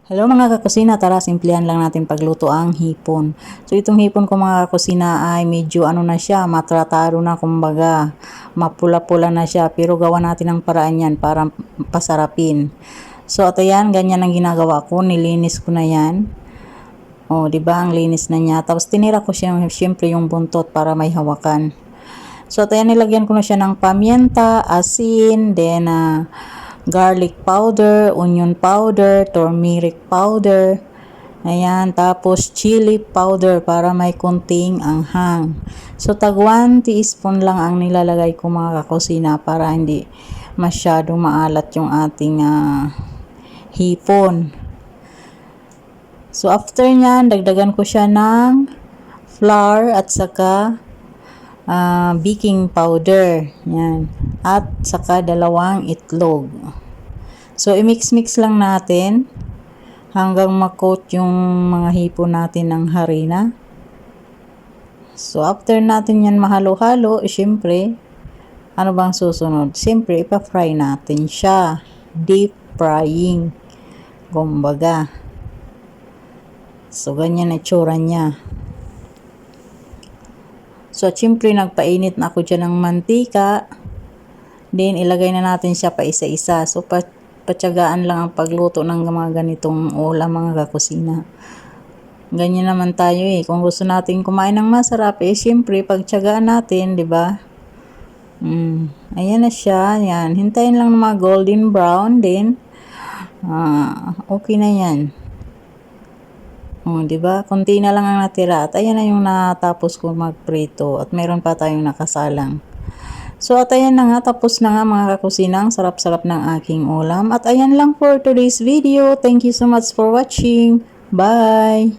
Hello mga kakusina, tara simplihan lang natin pagluto ang hipon. So itong hipon ko mga kakusina ay medyo ano na siya, matratado na kumbaga. Mapula-pula na siya pero gawa natin ang paraan yan para pasarapin. So at ayan, ganyan ang ginagawa ko, nilinis ko na yan. O, di ba ang linis na niya. Tapos tinira ko siya syempre yung buntot para may hawakan. So at ayan, nilagyan ko na siya ng paminta, asin, then garlic powder, onion powder, turmeric powder. Ayan, tapos chili powder para may kunting anghang. So tag 1 teaspoon lang ang nilalagay ko mga kakusina para hindi masyadong maalat yung ating hipon. So after nyan, dagdagan ko siya ng flour at saka baking powder. Yan. At saka 2 itlog. So, i-mix-mix lang natin hanggang makot yung mga hipon natin ng harina. So, after natin yan mahalo-halo, syempre, ano bang susunod? Syempre, ipa-fry natin siya. Deep frying. Kumbaga. So, ganyan na itsura niya. So, syempre, nagpainit na ako dyan ng mantika. Then, ilagay na natin siya pa isa-isa. So, patyagaan lang ang pagluto ng mga ganitong ulam mga kakusina. Ganyan naman tayo eh. Kung gusto natin kumain ng masarap, syempre, pagtyagaan natin, di ba? Ayan na siya. Yan. Hintayin lang ng mga golden brown. Then, okay na yan. Di ba? Konti na lang ang natira. At ayan na yung natapos ko magprito. At meron pa tayong nakasalang. So, at ayan na nga. Tapos na nga mga kakusina. Ang sarap-sarap ng aking ulam. At ayan lang for today's video. Thank you so much for watching. Bye!